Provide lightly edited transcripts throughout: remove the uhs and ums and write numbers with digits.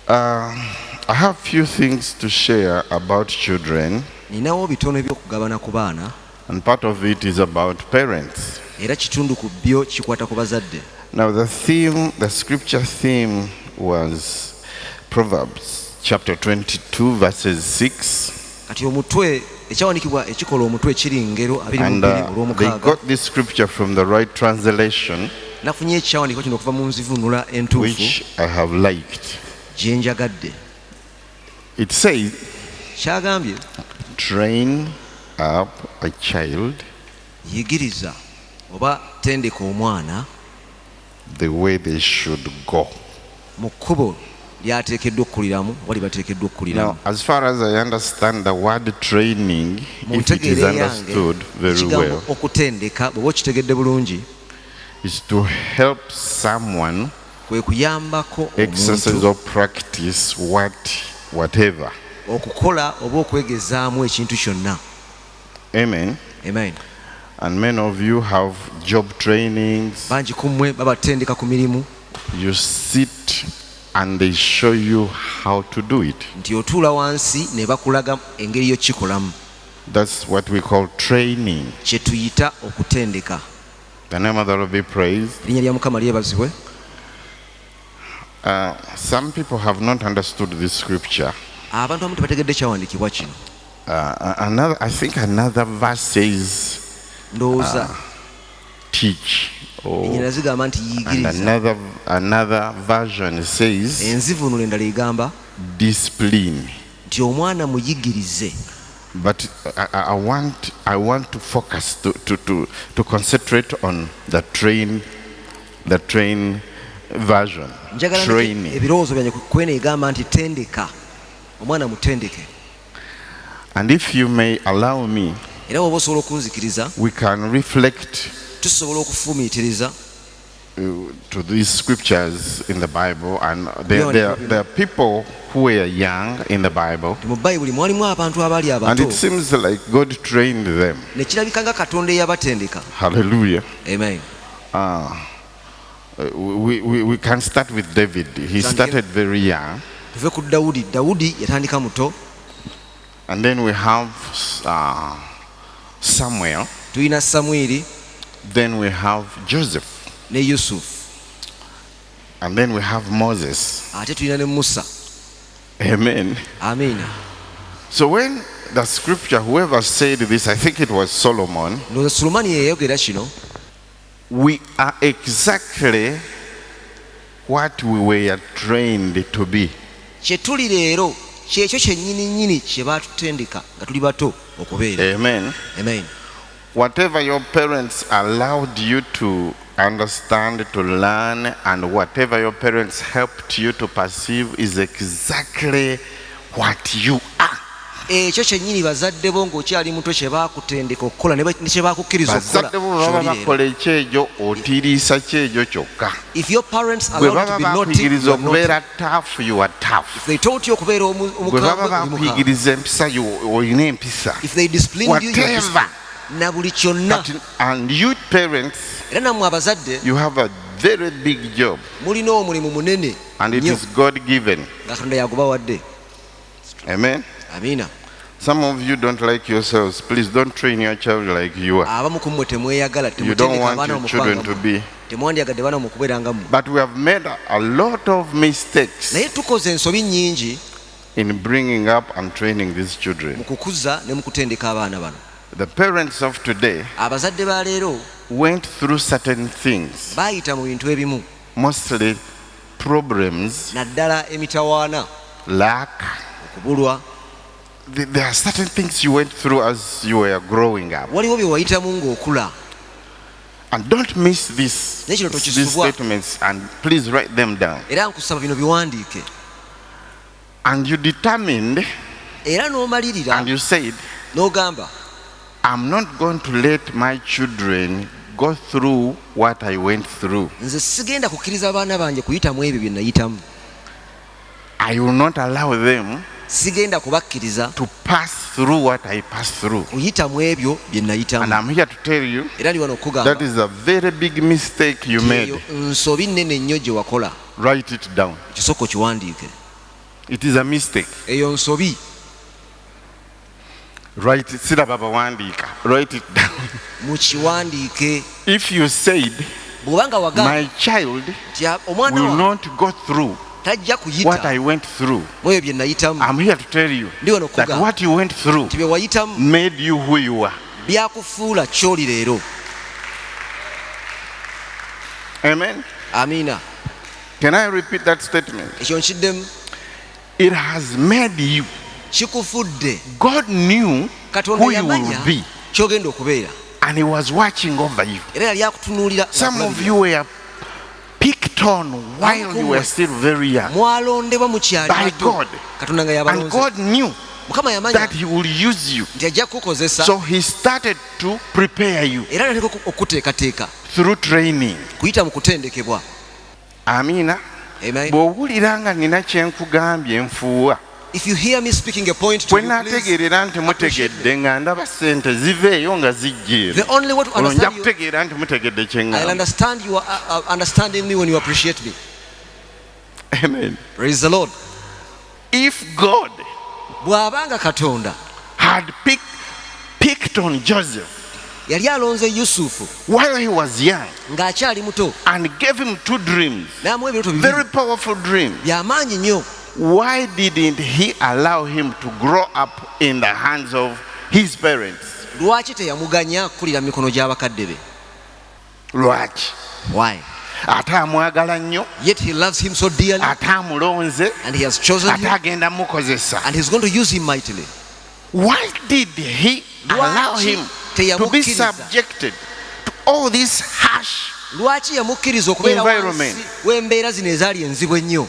I have few things to share about children, ninawo bitono ebyokugabana ku baana and part of it is about parents. era kitundu ku byo kikwata ku bazadde. Now the scripture theme was Proverbs chapter 22 verses 6. Kati omutwe ekyawanikibwa ekikola omutwe kiri ngero 22 And they olw'omukaaga. got this scripture from the right translation, Nafunye ekyawaniko kino okuva mu nzivunula entuufu which I have liked. gye njagadde. It says, Kyagambye train up a child yigiriza oba tendeka omwana the way they should go. mu kkubo lyateekeddwa okkuliramu wali bateekeddwa okkuliramu. Now, as far as I understand the word training, if it is understood very well, okutendeka bw'oba okitegedde bulungi is to help someone kwe kuyambako exercise omuntu or practice whatever. okukola oba okwegezaamu ekintu kyonna. Amen. Amen. And many of you have job trainings. Bangi ku mmwe babatendeka ku mirimu You sit and they show you how to do it. nti otuula wansi ne bakulaga engeri y'okikolamu. That's what we call training. Kye tuyita okutendeka. The name of the Lord be praised. Erinnya lya Mukama lyebazibwe. Some people have not understood this scripture. Abantu abamu tebategedde kyawandiikibwa kino. I think another verse says Ndowooza teach. ennyina zigamba nti And yigiriza. another version says Enzivunula endala egamba discipline. nti omwana muyigirize. But I want to focus to concentrate on the train version. Njagala Training. ebirowoozo byange kwena egamba nti tendeka omwana mutendeke. And if you may allow me, Era bw'oba osobola okunzikiriza we can reflect tusobola okufumiitiriza to these scriptures in the Bible, and there are people who were young in the Bible, mu bayibuli mwalimu abantu abaali and abato it seems like God trained them. ne kirabika nga Katonda eyabatendeka. Hallelujah. Amen. We can start with David. He started very young, Tuve ku Dawudi. Dawudi yatandika muto. and then we have Samuel, Tuyina Samwiri then we have Joseph, ne Yusufu and then we have Moses. ate tuyina ne Musa. Amen. Amiina. So when the scripture, whoever said this, I think it was Solomon, Ndowooza Sulumani yeyayogera kino. we are exactly what we were trained to be. Kye tuli leero kyekyo kyennyini kye baatutendeka nga tuli bato okubeera. Amen. Amen. Whatever your parents allowed you to understand, to learn, and whatever your parents helped you to perceive is exactly what you are. Ekyo kyennyini bazadde bo ng'okyali muto kye baakutendeka okukola ne kye baakukkiriza okukola. Bazadde bo baba bakola ekyejo otiriisa kyejo kyokka. If your parents Bwe allowed to baba be naughty, bakuyigiriza you are naughty. okubeera tough, you are tough. If they taught you okubeera Bwe baba omukambwe, oli mukambwe. bakuyigiriza empisa, olina empisa. If they disciplined you, you are Whatever. disciplined. Na buli kyonna. And you parents, Era nammwe abazadde you have a very big job, mulina omulimu munene and it nnyo is God given. nga Katonda yagubawadde. Amen. Amiina. Some of you don't like yourselves. Please don't train your child like you are. Abamu ku mmwe temweyagala, You don't temutendeka want abaana your children to omukubanga be. temwandyagadde baana mukubeera nga mmwe. But we have made a lot of mistakes Naye tukoze ensobi nnyingi in bringing up and training these children. mu kukuza ne mu kutendeka abaana bano. The parents of today Abazadde ba leero went through certain things, baayita mu bintu ebimu, mostly problems, naddala emitawaana, lack. okubulwa. There are certain things you went through as you were growing up. Waliwo bye wayitamu ng'okula. And don't miss these statements, and please write them down. Era nkusaba bino biwandiike. And you determined, Era n'omalirira and you said, n'ogamba I'm not going to let my children go through what I went through. nze sigenda kukkiriza abaana bange kuyitamu ebyo bye nayitamu. I will not allow them Sigenda kubakkiriza to pass through what I passed through. kuyitamu ebyo bye And nayitamu. I'm here to tell you, Era ndi wano that okugamba is a very big mistake you made. nsobi nnene nnyo gye wakola. Write it down. Ekisoko kiwandiike. It is a mistake. eyo nsobi. Write it. Siraba bawandiika. Write it down. Mukiwandiike. If you said, bw'obanga wagamba my child nti omwana will wange not go through tajja what I kuyita went through, mu ebyo bye nayitamu, I'm here to tell you ndi wano that okugamba what you went through nti bye wayitamu made you who you are. byakufuula ky'oli leero. Amen. Amiina. Can I repeat that statement? Ekyo nkiddemu. It has made you. Kikufudde. God knew Katonda who you yamanya will be, ky'ogenda okubeera. and He was watching over you. Era yali akutunuulira. Some of you were picked on while you were still very young mwalondebwa mukyali by bato. God, Katonda nga and yabalonze. God knew Mukama yamanya that He will use you. nti ajja kukukozesa. So He started to prepare you Era nateka okuteekateeka through training. kuyita mu kutendekebwa. Amina. Amen. Bw'owulira nga nina kye nkugambye nfuuwa, If you hear me speaking a point to bwe you, please. naategeerera nti mutegedde nga ndaba ssente ziveeyo nga zijja The ero, only way to olwo nja understand you, kutegeera nti mutegedde kye I'll ŋŋamba. understand you understanding me when you appreciate me. Amen. Praise the Lord. If God Bw'abanga Katonda had picked on Joseph yali alonze Yusufu while he was young ng'akyali muto and gave him 2 dreams, n'amuwa ebirooto very bibiri powerful dreams, by'amaanyi nnyo, why didn't he allow him to grow up in the hands of his parents? lwaki teyamuganya kulira mu mikono gy'abakadde be? Lwaki? Why? Ate amwagala nnyo, Yet he loves him so dearly, ate amulonze, and he has chosen ate him, agenda mukozesa. and he's going to use him mightily. Why did he allow him to be teyamukkiriza? subjected to all this harsh? Lwaki yamukkiriza okubeera Environment. wansi w'embeera zino ezaali enzibu ennyo?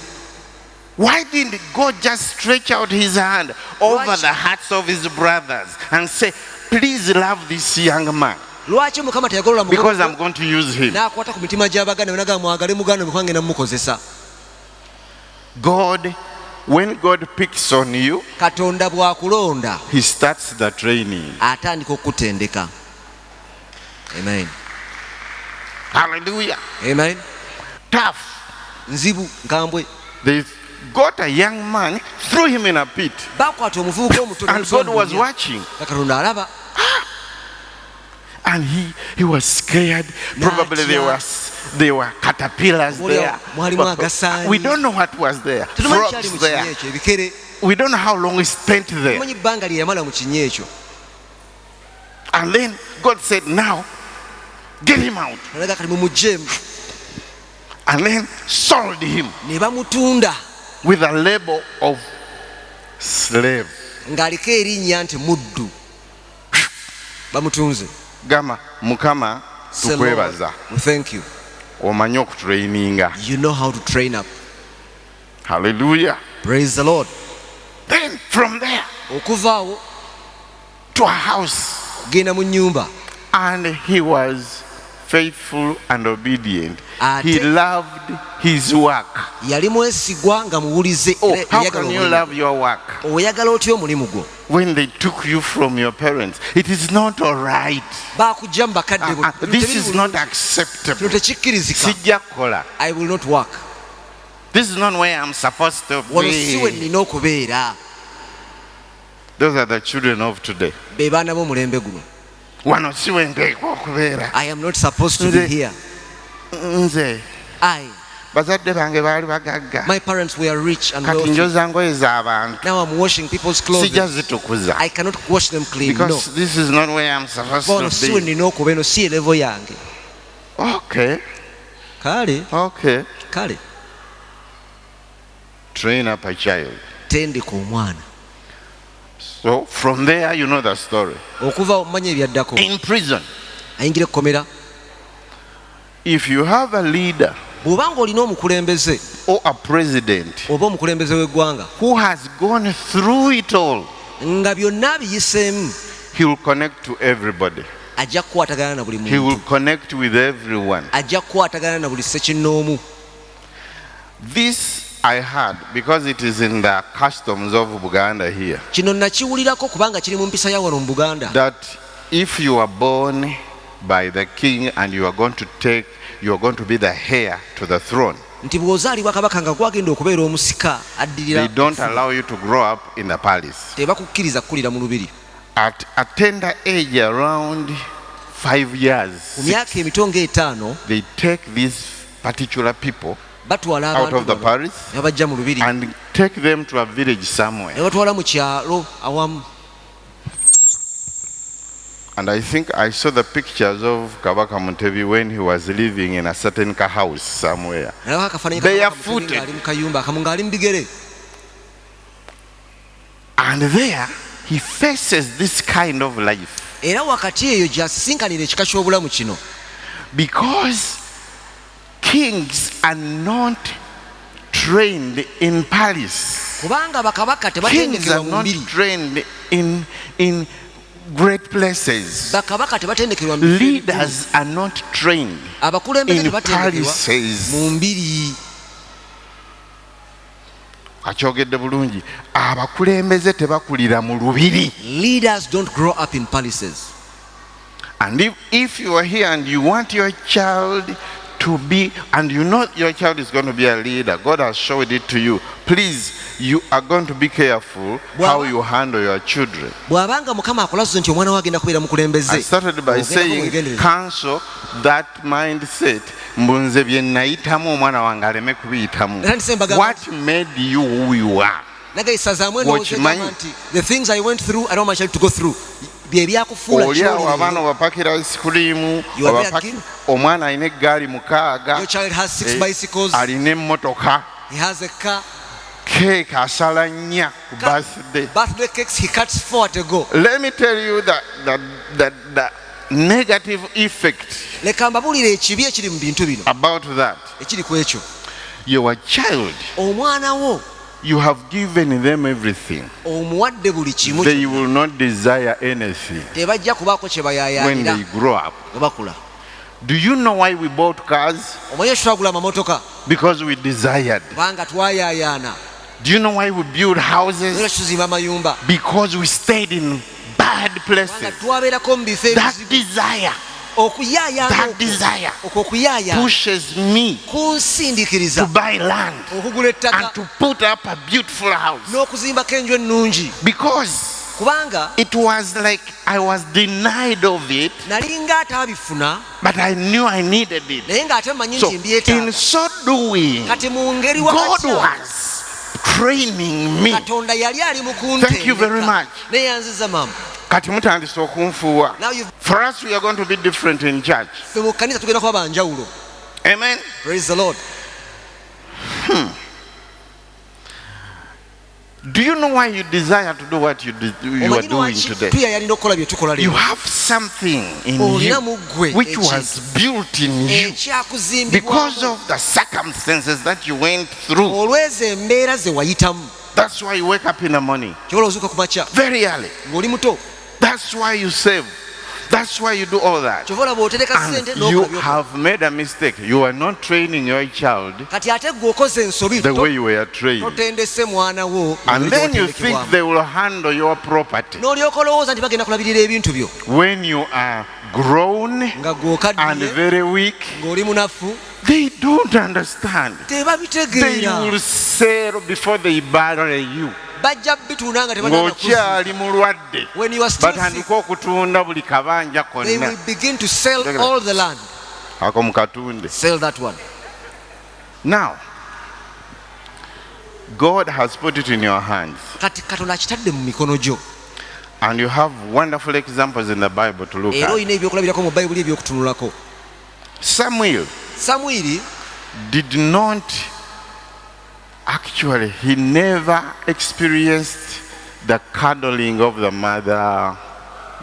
Why didn't God just stretch out his hand over Lwaki? the hearts of his brothers and say, please love this young man Lwaki Mukama teyagolola because mukono I'm going to use him? n'akwata ku mitima gy'abaganda be n'agamba mwagale muganda mukwange namukozesa? God, when God picks on you, Katonda bw'akulonda he starts the training. atandika okukutendeka. Amen. Hallelujah. Amen. Tough. Nzibu nkambwe. They got a young man, threw him in a pit, Bakwata omuvubuka omuto and God was watching. Katonda alaba. And he was scared. Probably there were caterpillars there. We don't know what was there. Tetumanyi kyali Frogs mu kinnya there. ekyo, ebikere. We don't know how long he spent there. Tetumanyi bbanga lye yamala mu kinnya ekyo. And then God said, now get him out. Alaga kali mumugyemu. And then sold him Ne bamutunda with a label of slave. ng'aliko erinnya nti muddu. Bamutunze. Gama Mukama Say, Lord, tukwebaza. we thank you. Omanyi okutraininga. You know how to train up. Hallelujah. Praise the Lord. Then from there Okuva awo to a house. genda mu nnyumba. And he was faithful and obedient. He Ate- loved his work. Yali mwesigwa nga muwulize. Oh, era how eyagala can you omulimu. love your work Oyagala otya omulimu gwo? when they took you from your parents? It is not all right. Baakujja mu bakadde bo. This is not Kino acceptable. tekikkirizika. Sijja kukola. I will not work. This is not where I'm supposed to Wano si we be. nnina okubeera. Those are the children of today. Be baana b'omulembe guno. Wano si we nteekwa okubeera. I am not supposed to be here. Nze bazadde bange baali bagagga. My parents were rich and Kati wealthy. njoza ngoye z'abantu. Now I'm washing people's clothes. Sijja zitukuza. I cannot wash them clean. No. Because this is not where I'm supposed Bono si we to be. nnina okuba, eno si level yange. Okay. Kale. Train up a child. Tendeka omwana. So from there, you know the story. Okuva omanya ebyaddako. In prison, Ayingira ekkomera. if you have a leader Bw'obanga olina omukulembeze or a president oba omukulembeze w'eggwanga who has gone through it all, nga byonna biyiseemu, he will connect to everybody. ajja kukwatagana na buli He will muntu. connect with everyone. Ajja kukwatagana na buli ssekinnoomu. This I heard because it is in the customs of Buganda here, Kino nakiwulirako kubanga kiri mu mpisa ya wano mu Buganda. that if you are born by the king and you are going to be the heir to the throne, nti bw'ozaalibwa kabaka nga gwagenda okubeera omusika addirira They don't allow you to grow up in the palace. tebakukkiriza kukulira mu lubiri. At a tender age, around 5 years, Ku myaka emito ng'etaano they take these particular people batwala out of the abantu palace ne babajja mu lubiri and take them to a village somewhere. ne batwala mu kyalo awamu. And I think I saw the pictures of Kabaka Mutebi when he was living in a certain house somewhere. Nalaba akafaananyi Barefooted. ng'ali mu kayumba akamu ng'ali mu bigere. And there he faces this kind of life Era wakati eyo gy'asinkanira ekika ky'obulamu kino. because kings are not trained in palace. Kubanga bakabaka Kings tebatendekebwa are mu not mbiri. trained in great places. Bakabaka tebatendekebwa mu mbiri. Leaders are not trained Abakulembeze in tebatendekebwa palaces. mu mbiri. Akyogedde bulungi. Abakulembeze tebakulira mu lubiri. Leaders don't grow up in palaces. And if you are here and you want your child to be, and you know your child is going to be a leader, God has showed it to you, please, you are going to be careful how you handle your children. Bw'abanga Mukama akulaze nti omwana we agenda kubeera mukulembeze. I started by saying, cancel that mindset. Mbunze bye nayitamu omwana wange aleme kubiyitamu. What made you who you are? Nagayisazaamu endowooza egamba nti the things I went through, I don't want my child to go through. Bye byakufuula Oliawo abaana obapakira isikurimu, omwana alina eggaali mukaaga, your child has 6 bicycles, alina emmotoka, he has a car, cake asala 4 ku birthday cakes he cuts 4 at a go. Let me tell you that negative effect Leka mbabuulire ekibi ekiri mu bintu bino about that. ekiri ku ekyo. Your child, Omwana wo you have given them everything. omuwadde buli kimu, They will not desire anything tebajja kubaako kye when bayaayaanira they grow up. bwe bakula. Do you know why we bought cars? Omanyi twagula amamotoka Because we desired. kubanga twayaayaana. Do you know why we build houses? Era tuzimba amayumba Because we stayed in bad kubanga places. twabeerako mu bifo That ebizibu. desire Okuyaayaana okwo okuyaayaana pushes me to kunsindiikiriza buy land okugula ettaka and to put up a beautiful house. n'okuzimbako enju ennungi, Because kubanga it was like I was denied of it, nali ng'ataabifuna but I knew I needed it. naye ng'ate mmanyi So nti mbyetaaga. in so doing, Kati mu ngeri God wakati awo, was training me. Katonda yali ali mu Thank you very much. naye yanziza maama. Kati mutandise okunfuuwa. Now you've For us, we are going to be different in church. ffe mu kkanisa tugenda kuba banjawulo. Amen. Praise the Lord. Do you know why you desire to do what you are Omanyi doing lwaki today? tuyayalina okukola bye tukola You leero? have something in Olina you mu ggwe which ekintu was built in you ekyakuzimbibwamu because of the circumstances that you went through. olw'ezo embeera ze wayitamu. That's why you wake up in the morning Kyobola ozuuka ku makya very early. ng'oli muto, That's why you save. That's why you do all that. kyobola bw'otereka ssente And you n'okola by'okola. have made a mistake. You are not training your child Kati ate gwe okoze ensobi the way you were trained. totendese mwana wo And ngeri then you gy'otendekebwamu. think they will handle your property. n'olyoka olowooza nti bagenda kulabirira ebintu byo When you are grown nga gwe and okaddiye very weak, ng'oli munafu, they don't understand. They tebabitegeera. will sell before they bury you. Bajja bitunda nga tebanana kuziika. Ng'okyali mulwadde When you are still sick, batandika okutunda buli kabanja they konna. will begin to sell all the land. Ako mukatunde. Sell that one. Now, God has put it in your hands. Kati Katonda akitadde mu mikono gyo. And you have wonderful examples in the Bible to look Era at. olina ebyokulabirako mu Bayibuli ebyokutunulako. Samuel Samwiri did not actually, he never experienced the cuddling of the mother,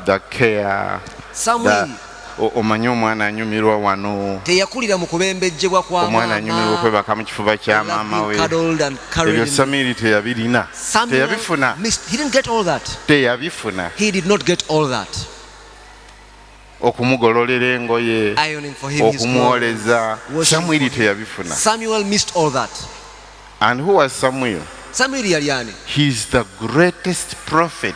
the care, Samwiri omanyi omwana anyumirwa wano, teyakulira mu kubembejjebwa kwa omwana anyumirwa maama. okwebaka mu kifuba kya maama we. Cuddled and carried Ebyo in. Samwiri teyabirina, Samuel teyabifuna, he didn't get all that. teyabifuna. He did not get all that. Okumugololera engoye, Ironing for him his okumuwoleza, clothes, Samwiri teyabifuna. Samuel missed all that. And who was Samuel? Samwiri yali ani? He's the greatest prophet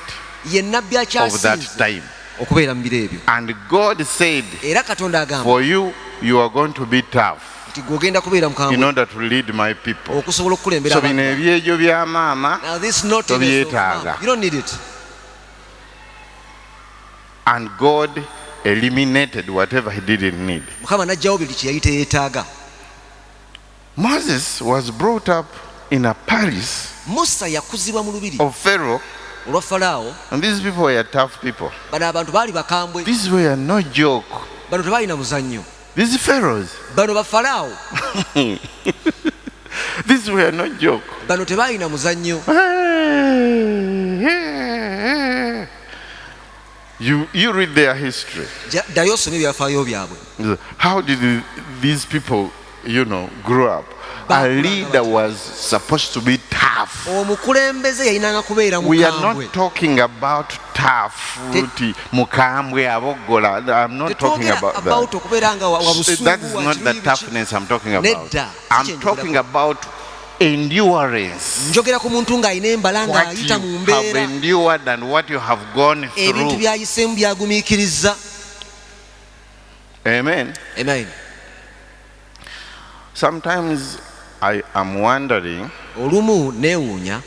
Ye nnabbi of that akyasinze time. okubeera mu biro ebyo. And God said, Era Katonda agamba for you, you are going to be tough. nti gwogenda kubeera in mukambwe order to lead my people. okusobola okukulembera So bino ebyejo bya maama Now this naughtiness of tobyetaaga. mom, you don't need it. And God eliminated whatever he didn't need. Mukama n'ajjawo buli kye yali teyeetaaga. Moses was brought up in a palace Musa yakuzibwa mu lubiri of Pharaoh, olwa Falaawo. and these people were tough people. Bano abantu baali bakambwe, These were no joke. bano tebaalina muzannyo. These pharaohs, Bano ba Falaawo, these were no joke. bano tebaalina muzannyo. You read their history. Ddayo osome ebyafaayo byabwe. How did these people, grow up? A leader was supposed to be tough. Omukulembeze yayinanga kubeera We are mukambwe. not talking about tough, fruity, mukambwe abogola. I'm not talking Tetwogera about about that. okubeera nga wa busungu That is not the wakiruyi toughness I'm talking about. Nedda, I'm si talking about endurance. njogera ku muntu ng'alina embala What ng'ayita mu you have mbeera, endured and what you have gone ebintu through. byayiseemu byagumiikiriza. Amen. Amen. Sometimes I am wondering Olumu neewuunya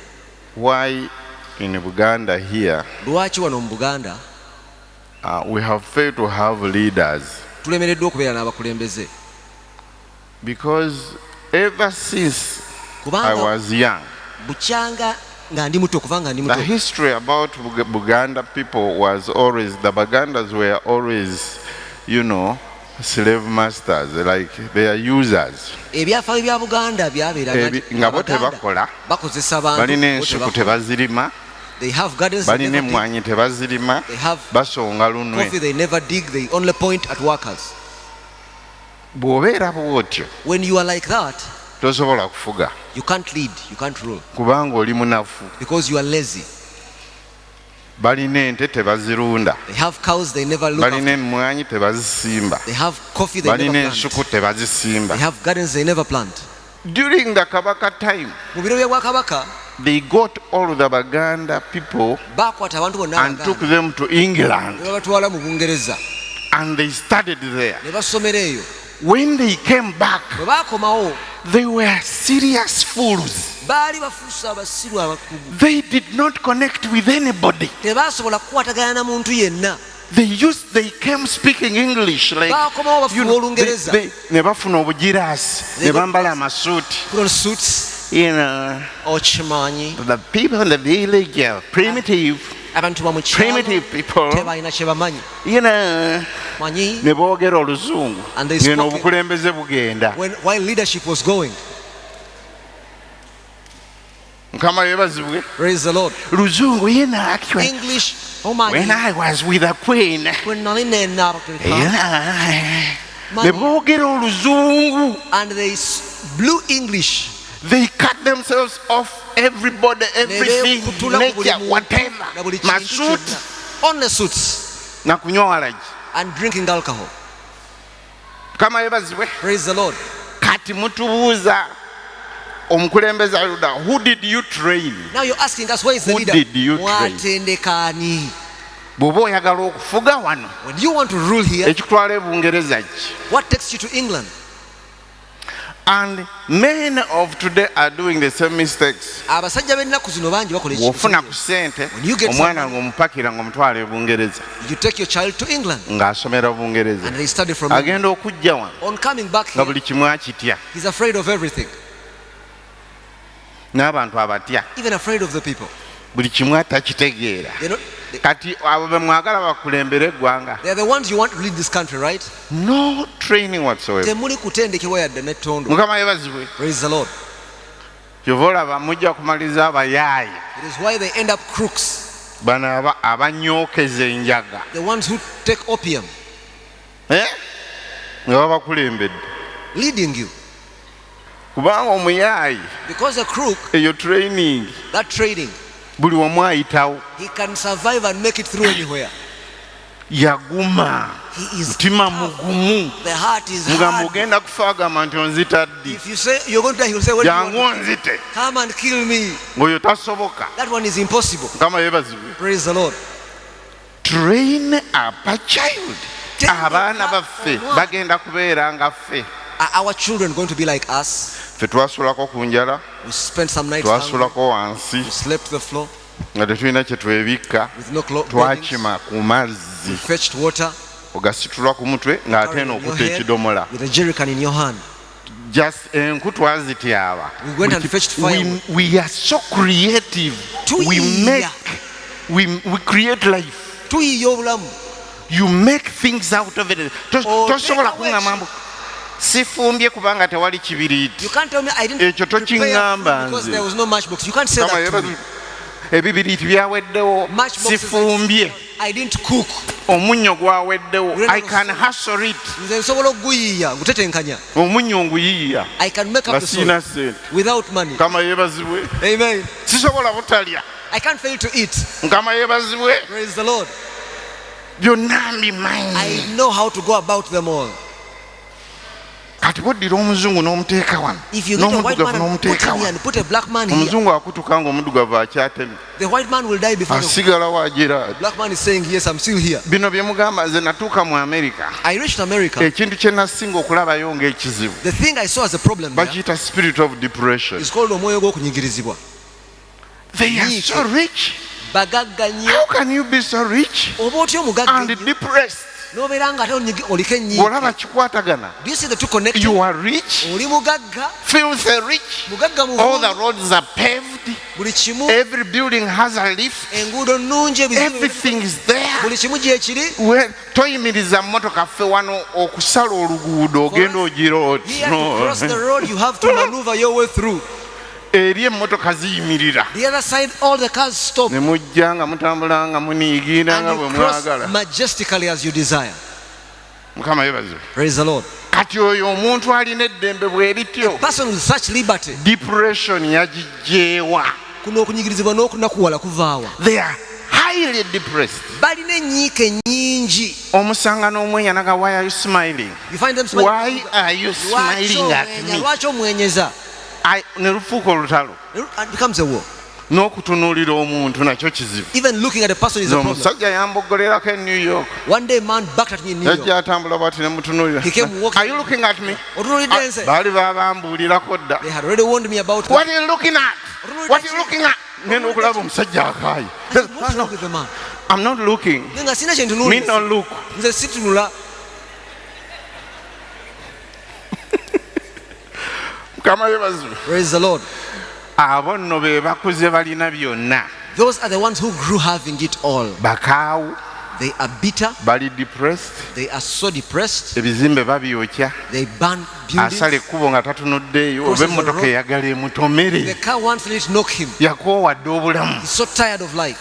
why in Buganda here lwaki wano mu Buganda we have failed to have leaders, tulemereddwa okubeera n'abakulembeze. because ever since I Kubanga was young, bukyanga nga ndi muto, okuva nga ndi the muto, history about Buganda people was always, the Bugandas were always, slave masters, like they are users. ebyafaayo bya Buganda byabeeranga nti Nga bo Abaganda tebakola, bakozesa bantu, balina bo ensuku tebakola. tebazirima, They have gardens they balina never dig. emmwanyi tebazirima, They have basonga lunwe. coffee they never dig. They only point at workers. Bw'obeera bw'otyo When you are like that, tosobola kufuga you can't lead, you can't rule, kubanga oli munafu. because you are lazy. Balina ente tebazirunda, They have cows they never look balina after. emmwanyi tebazisimba, They have coffee they balina never ensuku plant. tebazisimba. They have gardens they never plant. During the Kabaka time, Mu biro bya Bwakabaka they got all the Baganda people bakwata abantu bonna and took Abaganda them to England, ne babatwala mu Bungereza and they studied there. ne basomera eyo. When they came back, Bwe baakomawo they were serious fools. baali bafuuse abasiru abakugu, They did not connect with anybody. tebaasobola kukwatagana na muntu yenna. They came speaking English, like, Baakomawo bafuba Olungereza. ne bafuna obugiraasi, ne bambala amasuuti. Put on suits, okimanyi The people in the village are primitive abantu ba mu kyalo people, tebalina kye bamanyi, manyi. ne boogera oluzungu, And they ngeno spoke- obukulembeze bugenda. While leadership was going, Mukama yeebazibwe. praise the Lord, Luzungu, actually, English when omanyi I was with the queen, bwe nali nenaabakulika, ne Manyi. boogera oluzungu. and they blew English. They cut themselves off everybody, Ne everything, beekutula ku buli nature, muntu whatever. na buli kintu Masuuti kyonna. Only suits na kunywa walagi. and drinking alcohol. Mukama yeebazibwe. Praise the Lord. Kati mutubuuza omukulembeze aluda, who did you train? Now you're asking us, where is the Who leader? did you train? Mwatendeka ani? Bw'oba oyagala okufuga wano, When you want to rule here, ekitwala e Bungereza ki? what takes you to England? And men of today are doing the same mistakes. Abasajja b'ennaku zino bangi bakola Bw'ofuna ku ekintu. ssente, When you get omwana some ng'omupakira ng'omutwala e Bungereza, You take your child to England ng'asomera Bungereza. and they study from England. Agenda okujja wano On coming back nga here, buli kimu akitya, he's afraid of everything, n'abantu abatya, even afraid of the people. buli kimu atakitegeera. They Kati abo be mwagala bakulembera eggwanga, are the ones you want to lead this country, right? no training whatsoever. Temuli kutendekebwa yadde n'ettondo. Mukama yeebazibwe. Praise the Lord. Kyova olaba mujja kumaliza abayaayi, It is why they end up crooks, bano abanyookeza enjaga, the ones who take opium, nga babakulembedde. leading you. Kubanga omuyaayi, Because a crook, eyo training, that trading, buli wamu ayitawo, he can survive and make it through anywhere. yaguma, He is mutima tough. mugumu, The heart is nga hard. mugenda kufa agamba nti onzitaddi, If you say you're going to die, he will say, "When do you jangu want to onzite, come and kill me?" ng'oyo tasoboka. That one is impossible. Mukama yeebazibwe. Praise the Lord. Train up a child. Tendeka Abaana baffe omwana. bagenda kubeera nga ffe. Are our children going to be like us? Ffe twasulako ku njala, We spent some nights hungry. twasulako wansi, We slept to the floor nga tetulina kye twebikka, with no clothes. twakima ku We mazzi, fetched water. ogasitula ku mutwe ng'ate Carried in your n'okutta hand ekidomola. with a jerrycan in your hand. Just enku twazityaba. We went and fetched firewood. We are so creative. Tuyiiya. We create life. Tuyiiya obulamu. You make things out of it. Tosobola take away kuŋŋamba mbu sifumbye kubanga tewali kibiriiti. You can't tell me I didn't Ekyo prepare tokiŋŋamba food because nze. there was no matchbox. You can't say Kama that to yebazi- me. ebibiriiti byaweddewo, Matchboxes sifumbye, I didn't cook. omunnyo gwaweddewo. Really I not can so. hustle it. Nze nsobola okuguyiiya ngutetenkanya. Omunnyo nguyiiya I can make up nga the siina salt ssente. without money. Mukama yeebazibwe. Amen. Sisobola butalya. I can't fail to eat. Mukama yeebazibwe. Praise the Lord. Byonna mbimanyi. I know how to go about them all. Kati bwoddira omuzungu n'omuteeka wano, If you get a white man n'omuddugavu and put n'omuteeka him here wano, and put a black man here, omuzungu akutuka ng'omuddugavu akyatemye, the white man will die before the asigalawo ajera. black man is saying, yes, I'm still here. Bino bye mugamba, nze natuuka mu America, I reached America. ekintu kye nasinga okulabayo ng'ekizibu The thing I saw as a problem there bakiyita spirit of depression. is called omwoyo gw'okunyigirizibwa. They are so rich. Bagagga nnyo. How can you be so rich Oba otya omugagga and ennyo, depressed? n'obeera nga ate oliko Bw'olaba ennyiike. kikwatagana, Do you see the two connected? you are rich, Oli mugagga, filthy rich, mugagga all the muvumu, roads are paved, buli kimu, every building has a lift, enguudo nnungi, ebizibu, everything is there. buli kimu gyekiri. Toyimiriza mmotoka ffe wano okusala oluguudo ogenda ogira oti Here to cross the road, you have to maneuver your way through. eri emmotoka ziyimirira The other side, all the cars stop. ne mujja nga mutambula nga muniigiina nga And bwe you cross mwagala. majestically as you desire. Mukama yebaze. Praise the Lord. Kati oyo omuntu alina eddembe bwe lityo, Person with such liberty. depression yagijeewa. Kuno okunyigirizibwa n'okunakuwala kuvaawa. They are highly depressed. Balina enyiike nnyingi. Omusanga n'omwenya naga, why are you smiling? You find them smiling. Why are you smiling at me? Lwaki omwenyeza? Ne lufuuka olutalo. It becomes a war. N'okutunuulira omuntu nakyo kizibu. Even looking at a person is a problem. Omusajja yamboggolerako e New York. One day a man backed at me in New York. Yajja atambula bw'ati ne mutunuulira. He came walking. Are you looking at me? Otunuulidde nze. Baali babambuulirako dda. They had already warned me about What that. are you looking at? What are you looking at? Ngenda okulaba omusajja akaayi. What's wrong with the man? I'm not looking. Nga sina kye Me ntunuulira. not look. Nze situnula. Mukama yeebazibwe. Praise the Lord. Abo nno be bakuze balina byonna. Those are the ones who grew having it all. Bakaawu, They are bitter. bali depressed, They are so depressed. ebizimbe babyokya, They burn buildings. asala ekkubo nga tatunuddeeyo, oba Crosses the emmotoka road. eyagala emutomere, The car once let it knock him. yakoowadde obulamu. He's so tired of life.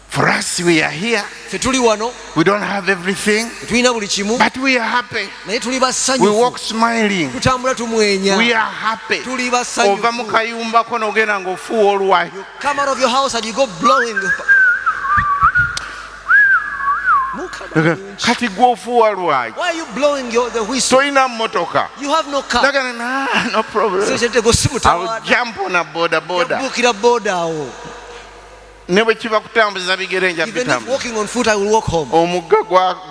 For us, we are here, Ffe tuli wano, we don't have everything, tulina buli kimu, but we are happy. naye tuli We basanyufu. walk smiling, Tutambula tumwenya. we are happy. Tuli Ova mu basanyufu. kayumbako n'ogenda ng'ofuuwa oluwayi. Come out of your house and you go blowing. Kati gwe ofuuwa lwaki? Why are you blowing the whistle? Tolina mmotoka. You have no car. Dagana, nah, no problem. Sente go I will simutawaana. jump on a boda. Yabuukira boda awo. Ne bwe kiba kutambuza bigere nja Even if bitambuza. walking on foot, I will walk home. Omugga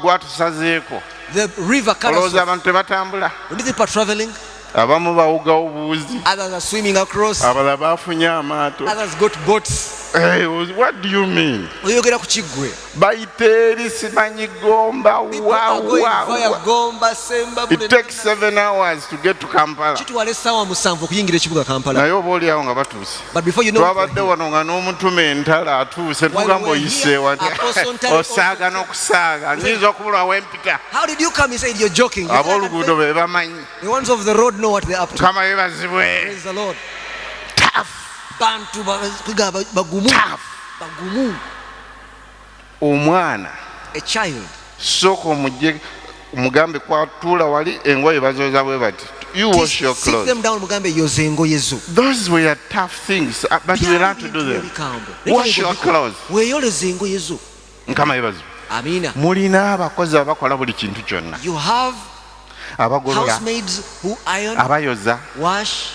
gwatusazeeko. The river carries Olowooza off. abantu tebatambula? When these people are traveling, Abamu bawugawo buuzi, others are swimming across, abalala bafunye amaato. others got boats. Hey, what do you mean? Oyogera ku kiggwe. Bayita eri simanyi gomba. People are going via Wow. Gomba, Semba, It takes 7 hours to get to Kampala. kitwala essaawa 7 okuyingira ekibuga Kampala. Naye oba oli awo nga batuuse. But before you know it, Twabadde wano nga n'omutume entala atuuse While tugamba we were oyiseewa here, Apostle Ntale osaaga n'okusaaga nyinza okubula wempita. how did you come? He said, you're joking. Ab'oluguudo be bamanyi. The ones of the road know what they're up to. Mukama yeebazibwe. Praise the Lord. Tough. Bantu bagumu. Tough. Bagumu. Omwana A child. sooka omugye omugambe kwatuula wali engoye bazooza bwe bati. You wash your Sit clothes. them down mugambe yoza engoye zo. Those were tough things, but we learn to do them. Wash your clothes. Weeyoleza engoye zo. Mukama yeebazibwe. Amina. Mulina abakozi abakola buli kintu kyonna. You have Abagolola, housemaids who iron, abayoza, wash,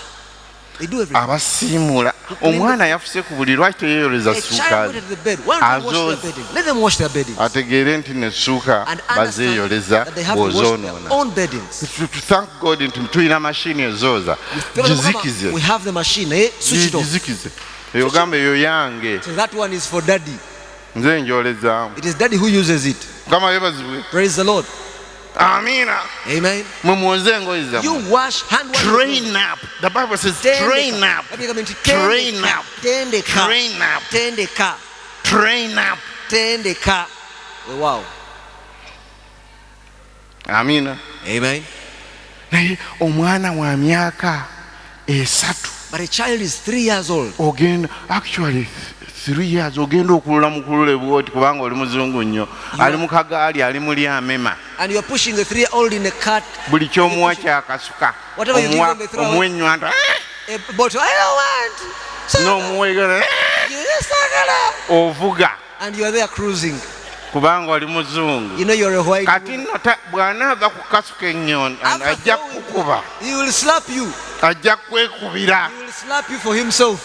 They do everything. abasiimula omwana yafuse ku buli lwaki teyeeyoleza A child ssuuka went to the bed. Why don't you wash their bedding? Let them wash their bedding. ategeere nti nessuuka And understand bazeeyoleza that they have to wash their bw'ozoonoona. own beddings. Thank God nti tulina mashini ezooza gizikize We have the machine. Eh? Switch it off. gizikize eyo gamba eyo yange So that one is for daddy. nze njolezaamu It is daddy who uses it. mukama yeebazibwe. Praise the Lord. Amiina. Amen. Mwe muwoze engoye zammwe. You wash hand wash. Train up. The Bible says train up. Train up. Train up. Tendeka. Train up. Tendeka. Wow. Amiina. Amen. Naye omwana wa myaka 3 But a child is 3 years old. ogenda actually 3 years ogenda okulula mukulule bwoti kubanga oli muzungu nnyo ali mu kagaali ali muli amema And you are pushing the 3-year-old in a cart. buli kyomuwa kyakasuka Whatever you give them, they throw away. omuwenywanta A bottle. I don't want. n'omuwegala Yes, I ovuga and you are there cruising. kubanga oli muzungu You know you're a white. kati nno bw'anaava ku kasuka ennyondo ajja kukuba He will slap you. ajja kwekubira He will slap you for himself.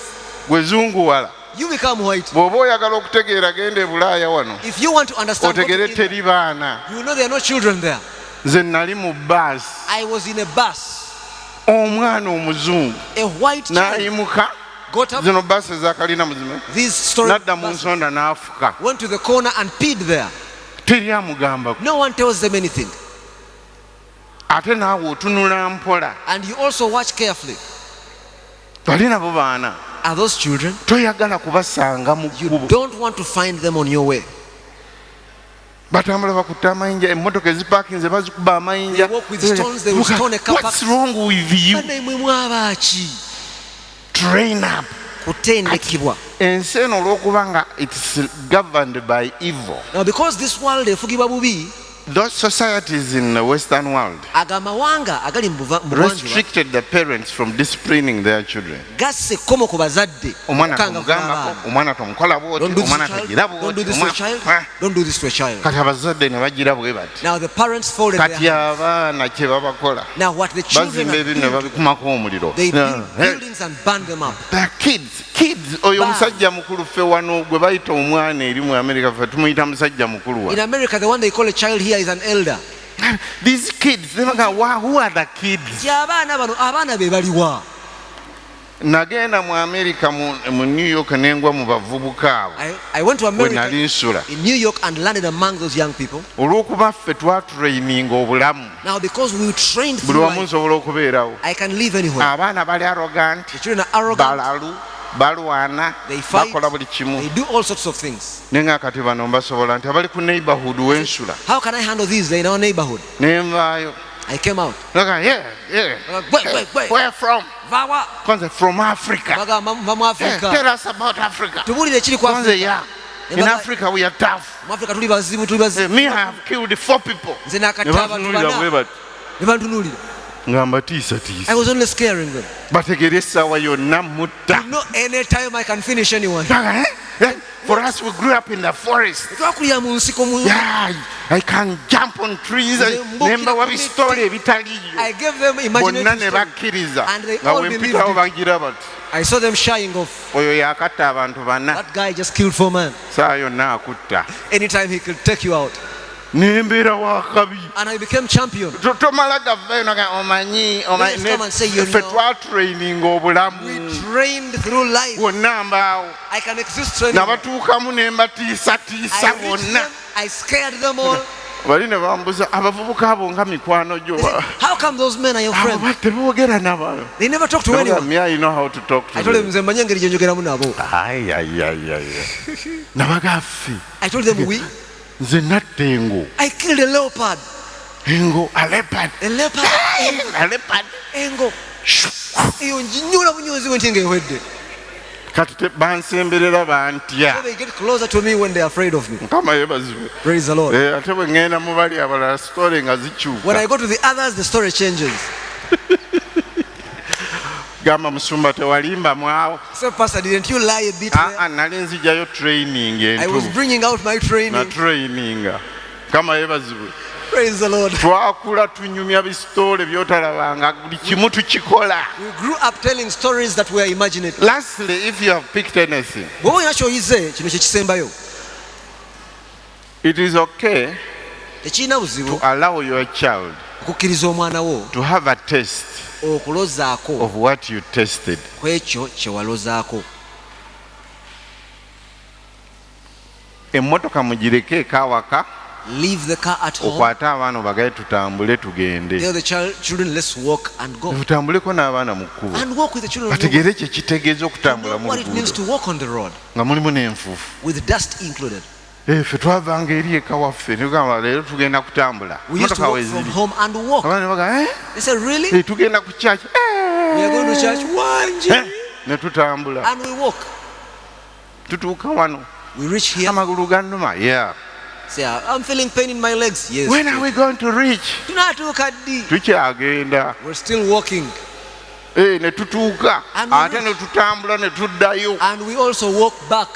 gwezunguwala You become white. bw'oba oyagala okutegeera genda e Bulaaya wano If you want to understand, otegere teri baana you know there are no children there. nze nali mu baasi I was in a bus. omwana omuzungu A white child n'ayimuka got up. zino baasi ezakalina muzima This story n'adda mu nsonda n'afuka went to the corner and peed there. teri amugambako No one tells them anything. ate naawe otunula mpola And you also watch carefully. bali nabo baana Are those children? toyagala kubasanga mu You kkubo don't want to find them on your way. batambula bakutte amayinja emmotoka ezipaakinze bazikuba amayinja They walk with stones, they will stone a car park. What's wrong with you? Bane mwe mwabaki. Train up. Kutendekibwa. ensi eno olw'okuba nga it's governed by evil. Now because this world efugibwa bubi, Those societies in the Western world agamawanga agali mu buvanjuba restricted the parents from disciplining their children. gasse ekkomo ku bazadde. omwana okukanga tomugambako abaana. omwana tomukola bwoti Don't do this to omwana a child. tagira Don't do this to a child. Don't do this to a child. kati abazadde ne bagira bwe bati Now the parents folded their kati hands. abaana kye babakola Now what the children bazimba are ebintu ne doing, babikumako omuliro. they No. build buildings and burn them up. The kids oyo Bad. omusajja mukulu ffe wano gwe bayita omwana eri mu America ffe tumuyita musajja mukulu In wa America, the one they call a child here is an elder. these kids they baga who are the kids. Ti abaana bano abaana be baliwa. Nagenda mu America mu New York nengwa mu bavubuka abo I went to we America nali nsula in New York and landed among those young people. olw'okuba ffe twatraininga obulamu Now because we trained buli through wamu life, nsobola okubeerawo. I can live anywhere. Abaana bali arrogant The children are arrogant. balalu balwana They fight. bakola buli kimu They do all sorts of things. nenga kati bano mbasobola nti abali ku neighborhood wensula How can I handle these in our neighborhood? nenvaayo I came out. where from Vawa. kwanza from Africa. Bagamba muva mu Africa. Tell us about Africa. Tubulire ekiri ku Kwanza Africa. yeah in Africa we are tough. Mu Africa tuli bazimu, tuli bazimu. Me I have killed 4 people. Nze nakatta abantu bana. Ne bantunuulira. nga mbatiisatiisa I was only scaring them. bategere essaawa yonna mutta. No, any time I can finish anyone. For us we grew up in the forest. Twakulira mu nsiko mu. Yeah, I can jump on trees. Nembawa bisitole ebitaliyo. I gave them Bonna imaginative ne stories. bakkiriza And they nga all wempitawo bagira bati I saw them shying off. oyo yakatta abantu bana That guy just killed 4 men. saa yonna akutta. Anytime he could take you out. Nembeera wakabi And I became champion. tomala gavayo naga omanyi Just come and say you ffe know. twatraininga We obulamu trained through life. wonna mbaawo I can exist training. nabatuukamu ne mbatiisatiisa I reached bonna. them. I scared them all. bali ne bambuza abavubuka abo nga mikwano gyo They said, how come those men are your abo friends? teboogera nabo. They never talk to anyone. Me, I know how to talk to I told them, them. "Nze mmanyi engeri gye njogeramu nabo." nabaga ffe I told them, we. nze natta engo I killed a leopard. engo a leopard A leopard. a leopard. Engo. Eyo njinyula bunyozi bwe nti ng'ewedde. kati bansemberera bantya. So they get closer to me when they're afraid of me. Mukama yeebazibwe. Praise the Lord. Ate bwe ŋŋenda mu bali abalala sitole nga zikyuka. When I go to the others, the story changes. gamba musumba tewalimba mwawo. So, Pastor, didn't you lie a bit there? nali nzijayo training I was entuufu bringing out my na training. traininga. Mukama yeebazibwe. Praise the Lord. twakula tunyumya bisitole byotalabanga buli kimu tukikola. We grew up telling stories that were imaginative. Lastly, if you have picked anything, Bw'oba olina ky'oyize kino kye kisembayo, it is okay tekirina buzibu to allow your child okukkiriza omwana wo to have a taste okulozaako of what you tasted. ku ekyo kye walozaako. Emmotoka mugireke ekawaka, Leave the car at home. okwate abaana obagaye tutambule tugende. Tell the children, let's walk and go. Tutambuleko n'abaana mu kkubo. And walk with the children. Bategeere kye kitegeeza Know okutambula mu what it means luguudo to walk on the road nga mulimu n'enfuufu. with dust included. Ffe twavanga eri eka waffe ne tugamba leero tugenda kutambula. We used to Emmotoka walk from weeziri. home and walk. Abaana ne bagamba They said, really? tugenda ku church. We are going to church. Wanji. Ne tutambula. And we walk. Tutuuka wano. We reach here. Amagulu gannuma. Yeah. Say, I'm feeling pain in my legs. Yes. When are we going to reach? Tunatuuka ddi. Tukyagenda. We're still walking. Ne tutuuka. And we Ate ne tutambula ne tuddayo. And we also walk back.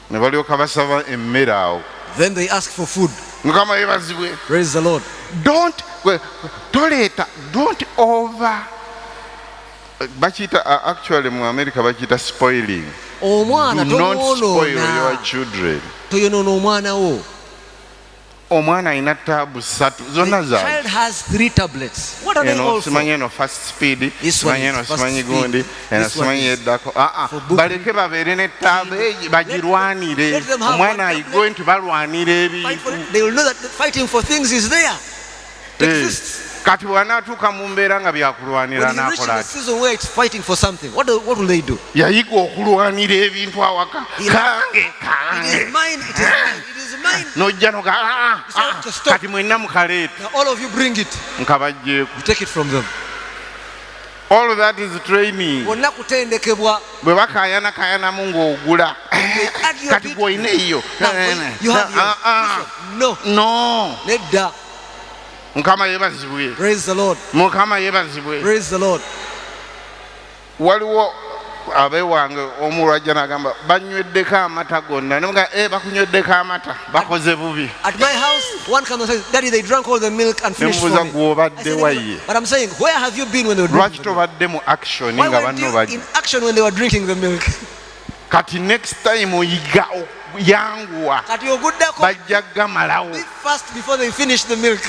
Ne balyoka basaba emmere awo. Then they ask for food. Mukama yeebazibwe. Praise the Lord. Don't over bakiyita actually mu America bakiyita spoiling. Omwana Do not spoil your toyonoona. children. Toyonoona omwana wo. Omwana alina taabu 3 zonna The zaabwe. child has 3 tablets. What are they all for? Simanyi eno fast speed, This one simanyi is eno fast simanyi speed. gundi, eno This one simanyi is eddako. for book. Baleke babeere ne taabu bagirwanire. let them have Omwana one ayigoye nti balwanira Fight for ebintu. it. They will know that the fighting for things is there. It exists. Kati bw'anaatuuka mu mbeera nga byakulwanira When you reach n'akola the ati. season where it's fighting for something, what will they do? Yayiga okulwanira ebintu awaka. He- Kange, It kange. is mine. It is mine. It is mine. N'ojja noga to stop. kati mwenna mukaleeta Now all of you bring it. nkabajjeeku. You take it from them. All of that is training. Bonna kutendekebwa. Bwe bakayanakayanamu ng'ogula. Add your Kati bit. gw'olina eyo. Now, you have yours. This one. No. No. Nedda. Mukama yeebazibwe. Praise the Lord. Mukama yeebazibwe. Praise the Lord. Waliwo abeewange omulwajja n'agamba banywedeko amata gonna. Ne mugamba bakunyweddeko amata bakoze bubi. At my house, one comes and says, Daddy, they drank all the milk and finished for Nemubuuza me. gw'obadde I said, waye. but I'm saying, where have you been when they were Lwaki drinking the milk? tobadde mu action Why nga weren't banno you bajja? in action when they were drinking the milk? Kati next time oyiga yanguwa Kati oguddako, bajja gamalawo. be fast before they finish the milk.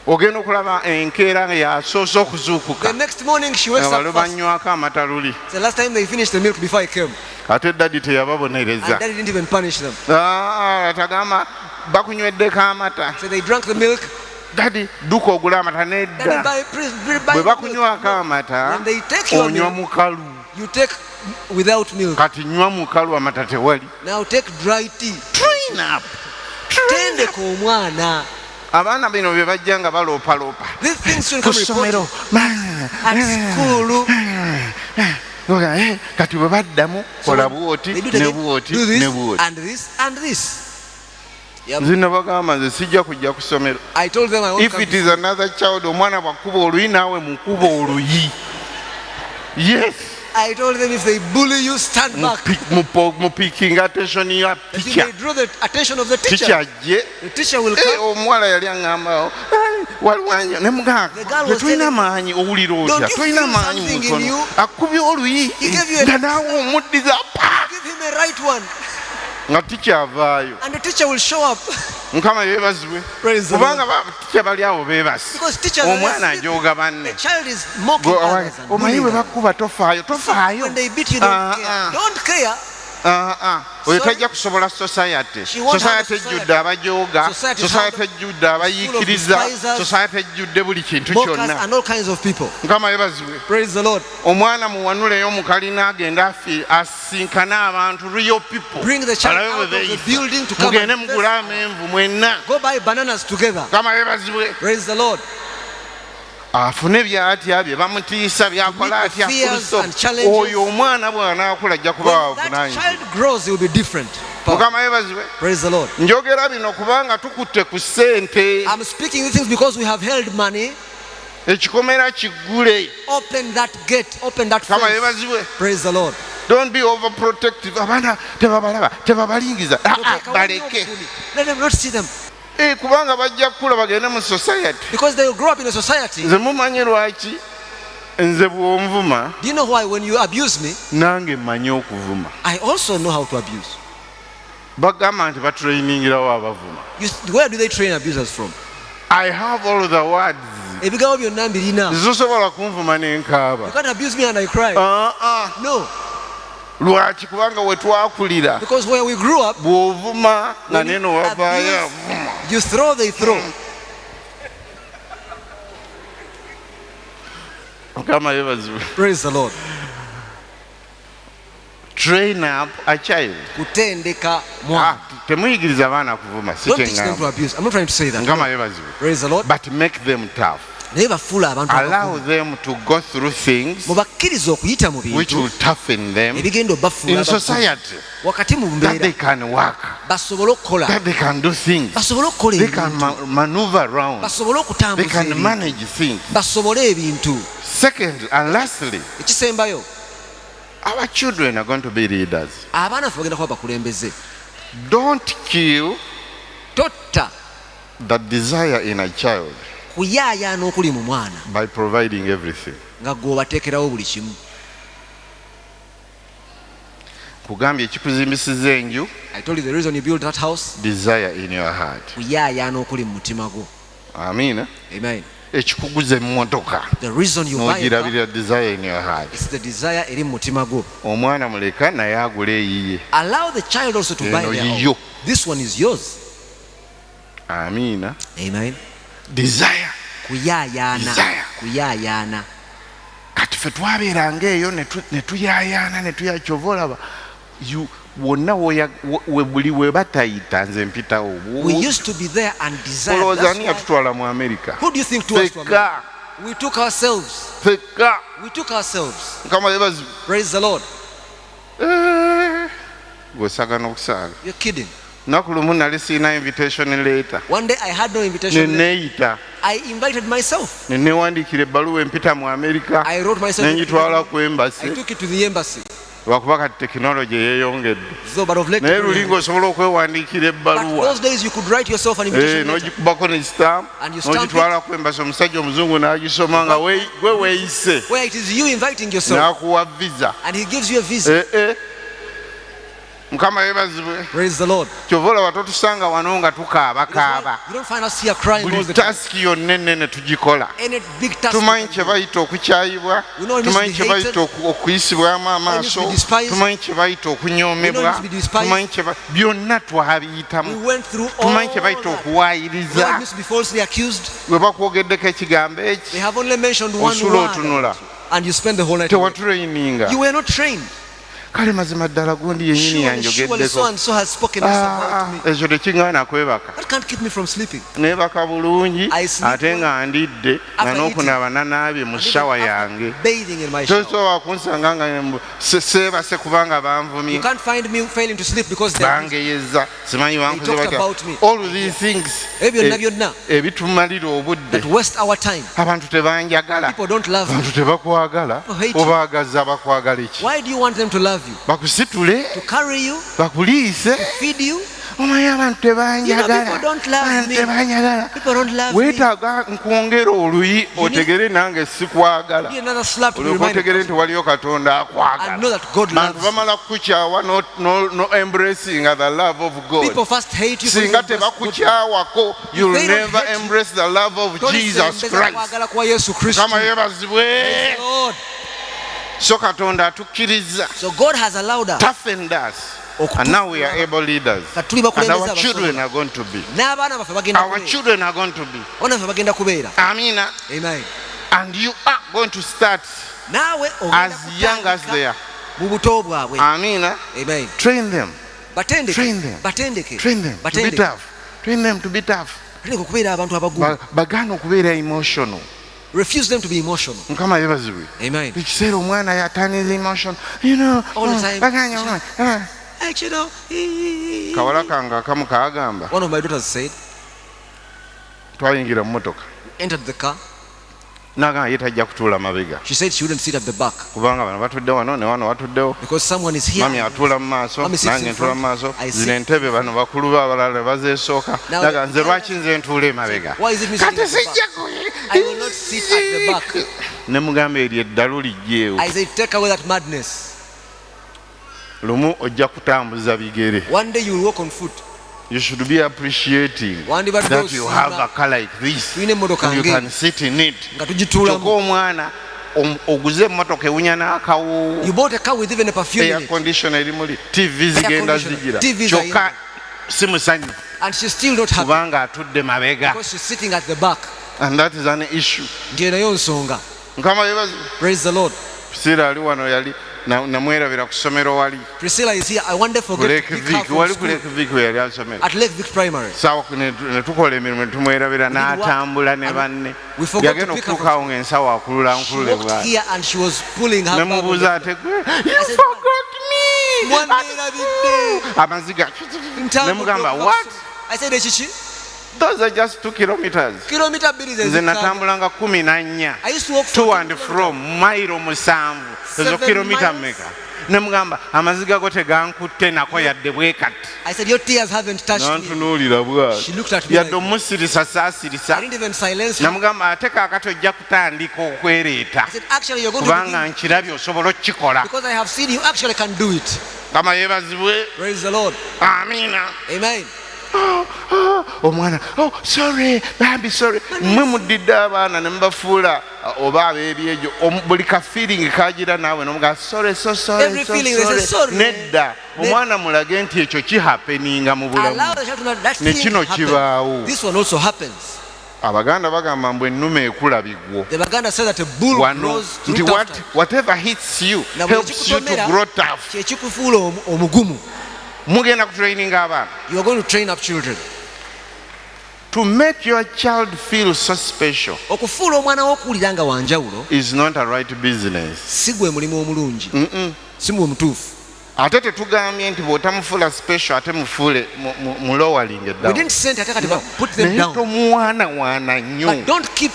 Ogenda okulaba enkeera nga yasoose The okuzuukuka next morning she wakes nga up balo fast. banywako amata luli. It's the last time they finished the milk before I came. Ate daddi And teyababonereza. Daddy didn't even punish them. Tagamba bakunyweddeko amata. So they drank the milk. Daddi duka ogula amata Daddy, nedda. buy Bwe milk. bakunywako amata When they take your onywa milk, mukalu. you take without milk. Kati nywa mukalu amata tewali. Now take dry tea. Train up. Tendeka omwana. Abaana bino bye bajja nga baloopaloopa. These things should Ku come ssomero. reported at school. Kati bwe baddamu kola bwoti They do it ne again. bwoti Do this ne bwoti. and this and this. Yep. Nze nabagamba nze sijja kujja ku ssomero. I told them I won't If come it to is another child, omwana bw'akuba oluyi naawe mukuba oluyi. Yes. I told them if they bully you, stand back. Mupikinga attention ya If teacher. they draw the attention of the teacher, Teacher je. the teacher will come. Omuwala yali aŋŋamba waliwanyo ne mugamba The girl was tetulina telling maanyi owulira otya Don't you tolina feel maanyi something in mutono you? akubye oluyi He gave you a nga naawe omuddiza pa Give him a right one, nga teacher avaayo. and the teacher will show up. Mukama yeebazibwe Praise the kubanga teacher bali awo beebasi. Because teachers are Omwana less ajooga banne. The child is mocking others and Omanyi bullying bwe them. bakuba tofaayo tofaayo. When they beat you, don't care. Don't care. Oyo Sorry. tajja kusobola society. She won't have a Society society. ejjudde abajooga. Society Society ejjudde abayiikiriza. despisers, Society ejjudde buli kintu Mockers kyonna. and all kinds of people. Mukama yeebazibwe. Praise the Lord. Omwana muwanuleyo mu kalina agenda asinkane abantu real people. Bring the child Alabe out of bwe the beeyisa. building to come Mugende and face mugule amenvu mwenna. Go buy bananas together. Mukama yeebazibwe. Praise the Lord. Afune byatya bye bamutiisa byakola To meet the atya fears full stop. and challenges. Oyo omwana bw'anaakula ajja kuba When that wavunaanyizibwa. child grows, he will be different. Mukama yeebazibwe. Praise the Lord. Njogera bino kubanga tukutte ku ssente. I'm speaking these things because we have held money. Ekikomera kiggule. Open that gate. Open that Mukama fence. yeebazibwe. Praise the Lord. Don't be overprotective. Abaana tebabalaba tebabalingiza. Okay, Baleke. let them not see them. kubanga bajja kukula bagende mu society. Because they will grow up in a society. Nze mumanyi lwaki nze bw'onvuma Do you know why when you abuse me, nange mmanyi okuvuma. I also know how to abuse? Bagamba nti batrainingirawo abavuma. Where do they train abusers from? I have all the words. Ebigambo byonna mbirina. Zisobola kunvuma n'enkaaba. You can't abuse me and I cry. No. Lwaki? Kubanga we twakulira Because where we grew up, bw'ovuma nga neno wavaayo you throw, they throw. Mukama yeebazibwe. Praise the Lord. Train up a child. Kutendeka mwana. Temuyigiriza abaana kuvuma. Don't teach them to abuse. I'm not trying to say that. Mukama yeebazibwe. Praise the Lord. But make them tough. Allow them to go through things which will toughen them in society, that they can work, that they can do things, they can maneuver around, they can manage things. Second and lastly, our children are going to be leaders. Don't kill the desire in a child by providing everything. Kugambye ekikuzimbisiza enju. I told you the reason you build that house. Desire in your heart. Amen. Amen. Ekikuguza emmotoka. The reason you buy it, desire in your heart. It's the desire eri mutima gwo. Omwana muleka naye agula eyiye. Allow the child also to buy their own. This one is yours. Amen. Amen. Desire. Kuyayana. Kati ffe twabeeranga eyo ne tuyayaana ne tuyakyova olaba wonna buli we batayita nze mpitawo. We used to be there and desire. Olowooza ani yatutwala mu America? Who do you think took us to America? We took ourselves. We took ourselves. Praise the Lord. You're kidding. Invitation later. One day I had no invitation letter. I invited myself. I wrote myself. I took it to the embassy. Technology so, but of late, but those days you could write yourself an invitation letter. And you stamp it. Where it is you inviting yourself. And he gives you a visa. Praise the Lord. You don't find us here crying all the time. Any big task. We know it means to be hated. We know it means to be despised. We know it means to be despised. We went through all that. We know it means to be falsely accused. They have only mentioned one word. And you spend the whole night away. You were not trained. Kale mazima ddala gundi yennyini yanjogeddeko. Ekyo tekiŋŋaana kwebaka. Neebaka bulungi ate nga ndidde nga n'okunaaba nanaabye mu shawa yange. Tosobola kunsanga nga seebase kubanga banvumye. Bangeyeza simanyi bankoze batya. All these things ebitumalira obudde. Abantu tebanjagala. Abantu tebakwagala. Obaagaza bakwagala ki? Why do you want them to love you? Bakusitule, to carry you, bakuliise, to feed you. Abantu tebanjagala. People don't love me. People don't love me. Weetaaga nkwongera oluyi otegere nange sikwagala. Otegere nti waliyo Katonda akwagala. Bantu bamala kukukyawa no embracing the love of God. People first hate you. Singa tebakukyawako, you'll never embrace the love of Jesus Christ. Kama yebazibwe. So Katonda atukkiriza. So God has allowed us. Toughened us. And now we are able leaders. And our children are going to be. Our children are going to be. Amen. Amen. And you are going to start as young as they are. Amen. Amen. Train them. Train them. Train them to be tough. Train them to be tough. Bagano kubeera emotional. Refuse them to be emotional. Amen. Emotional. You know, all the time. One of my daughters said, entered the car. She said she wouldn't sit at the back because someone is here. Mami atula mu maaso nange ntula mu maaso zino entebe bano bakulu abalala bazeesooka naga nze lwaki nze ntuula emabega kati sijja I will not sit at the back. ne mugamba eryo eddalu lijjeewo. I said take away that madness. Lumu ojja kutambuza bigere. One day you will walk on foot. You should be appreciating that you have a car like this. You can sit in it. Omwana oguze emmotoka ewunya n'akawo. You bought a car with even a perfume in it. Air conditioner eri muli. TV zigenda zigira. Kyokka si musanyufu. And she's still not happy. Kubanga atudde mabega. Because she's sitting at the back. And that is an issue. Ndiyo nayo nsonga. Mukama yebaze. Praise the Lord. Priscilla ali wano yali namwerabira ku ssomero wali. Priscilla is here. I wonder forget to pick her from wali school. Lake Vic we yali asomera. At Lake Vic Primary. Sawa ne tukola emirimu ne tumwerabira n'atambula ne banne. Yagenda okutuukawo ng'ensawo akulula nkulule bw'ati. Here and she was pulling her. Ne mubuuza ate you forgot me. Amaziga. Ne mugamba what? I said echichi. Those are just 2 kilometers. Kilometer bbiri ze nze natambulanga 14. I used to walk to and from mailo 7. Ezo kilomita mmeka. Ne mugamba amaziga go tegankutte nako yadde bwekati. I said your tears haven't touched me. Nantunuulira bwati. She looked at me. Yadde omusirisa saasirisa. I didn't even silence her. Ne mugamba ate kaakati ojja kutandika okwereeta. I said actually you're going to kubanga nkirabye osobola okukikola. Because I have seen you actually can do it. Kama yeebazibwe. Praise the Lord. Amina. Amen. Omwana sorry baby sorry mmwe muddidde abaana ne mubafuula oba abeebyejo buli ka feeling kagira naawe nomuga sorry so sorry nedda omwana mulage nti ekyo kihappeninga mu bulamu ne kino kibaawo. This one also happens. Abaganda bagamba mbu ennume ekula bigwo. The Baganda said that a bull grows through tough. Whatever hits you helps you to grow tough. Kyekikufuula omugumu. Mugenda ku training abaana. You are going to train up children. To make your child feel so special okufuula omwana w'okuwulira nga wanjawulo is not a right business. Si gwe mulimu omulungi. Si mwe mutuufu. Ate tetugambye nti bw'otamufuula special ate mufuule mu lowering it down. We didn't say ate kati put them down. Tomuwaana nnyo. But don't keep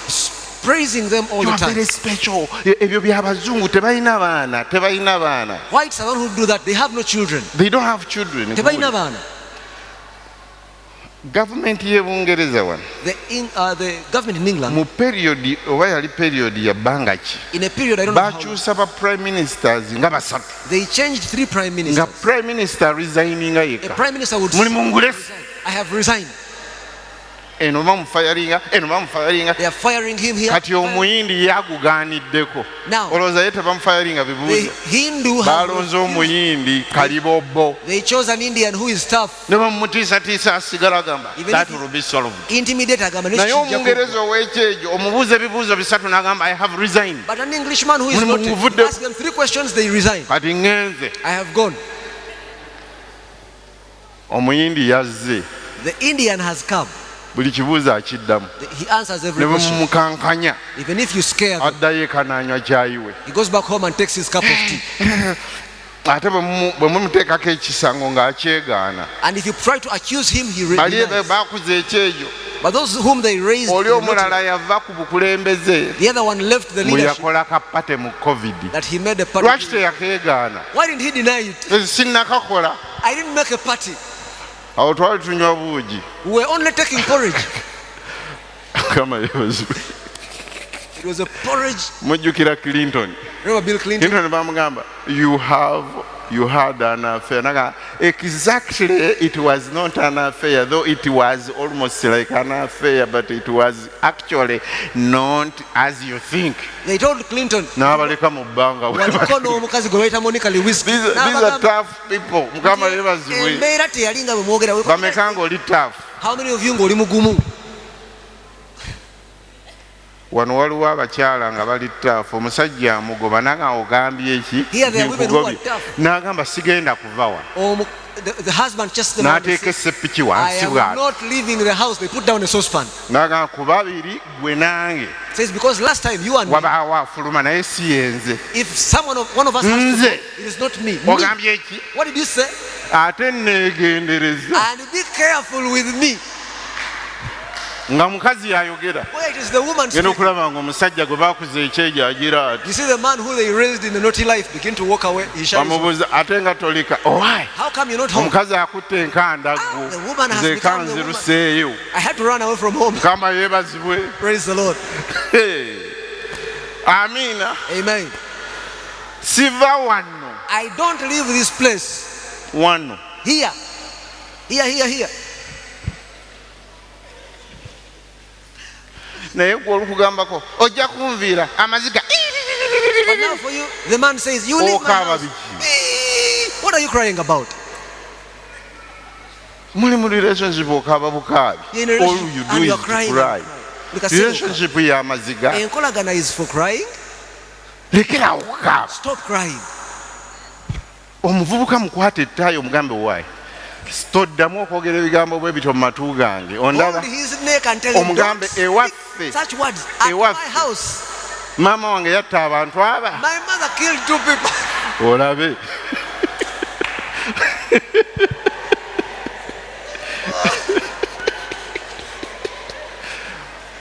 praising them all the time. You are very special. Ebyo by'abazungu tebalina baana. Whites are the ones who do that. They have no children. They don't have children. Tebalina baana. Government ye Bungereza wano. The government in England. Mu period oba yali period ya bbanga ki. In a period I don't know how. Bakyusa ba prime ministers nga basatu. They changed 3 prime ministers. Nga prime minister resigning yekka. A prime minister would muli mungulesi. I have resigned. Eno bamufayaringa. They are firing him here. Kati omuyindi yagugaaniddeko. Olowooza ye tebamufayaringa bibuuzo. Balonze omuyindi kalibobo. They chose an Indian who is tough. Ne bamutiisatiisa asigala agamba that will be solved. Intimidate agamba naye omungereza ow'ekyejo omubuuza ebibuuzo bisatu n'agamba I have resigned. But an Englishman who is not, you ask them 3 questions, they resign. Kati ngenze. I have gone. Omuyindi yazze. The Indian has come. Buli kibuuzo akiddamu. He answers every question. Ne bamumukankanya. Even if you scare him, addayo eka n'anywa caayi we. he goes back home and takes his cup of tea. Ate bwe mumuteekako ekisango ng'akyegaana. And if you try to accuse him, he denies. Bali baakuza ekyejo. But those whom they raised, oli omulala yava ku bukulembeze. The other one left the leadership. Yakola kapate mu COVID. That he made a party. Lwaki teyakeegaana? Why didn't he deny it? Sinnakakola. I didn't make a party. Awo twali tunywa buugi. We were only taking porridge. Kama yebazibwe. It was a porridge. Mujjukira Clinton. Remember Bill Clinton? Clinton bamugamba you had an affair. Naga, exactly, it was not an affair, though it was almost like an affair, but it was actually not as you think. They told Clinton. These are tough people. How many of you ngoli mugumu? Wano waliwo abakyala nga bali ttaafu omusajja amugoba naga ogambye eki n'agamba sigenda kuva wano n'ateeka essepiki wansi bw'ato n'agamba ku babiri gwe nange wabaawo afuluma naye si yenze nze ogambye eki ate neegendereza nga mukazi yayogera genda okulaba nga omusajja gwe bakuza ekyejo agira ati bamubuuza ate nga tolika omukazi akutte enkandaggu nze kanziruseeyo mukama yeebazibwe amiina siva wano wano naye gwe olukugambako ojja kunviira amaziga okaaba biki muli mu relationship okaaba bukaabi all you do is to cry relationship y'amaziga lekerawo okukaaba omuvubuka mukwata ettaayi omugambe waayi toddamu okwogera ebigambo bwe bityo mu matu gange ondaba omugambe ewaffe maama wange yatta abantu aba olabe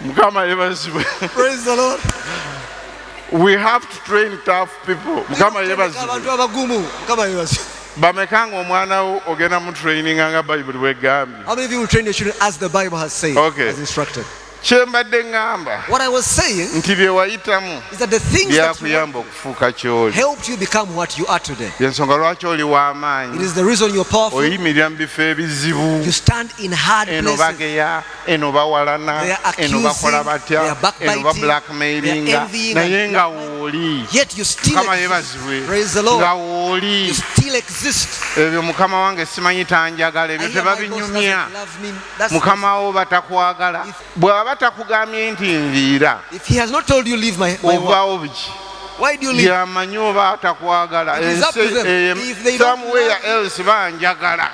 mukama yebazibwe we have to train tough people mukama yebazibwe bamekanga omwana wo ogenda mu training nga Bible bwegambye. How many of you will train your children as the Bible has said, as instructed? Kyembadde ngamba what I was saying nti bye wayitamu is that the things that byakuyamba okufuuka ky'oli helped you become what you are today. Yensonga lwaki oli w'amaanyi. It is the reason you're powerful. Oyimirira mu bifo ebizibu. You stand in hard places. Eno bageya, eno bawalana, eno bakola batya, eno ba blackmailinga, naye nga wooli. Yet you still exist. Praise the Lord. Nga wooli. You still exist. Ebyo mukama wange simanyi tanjagala, ebyo tebabinyumya. Mukama wo batakwagala. Bw'aba takugambye nti nviira. If he has not told you leave my work, why do you leave? Yamanyoba atakwagala. Somewhere else banjagala.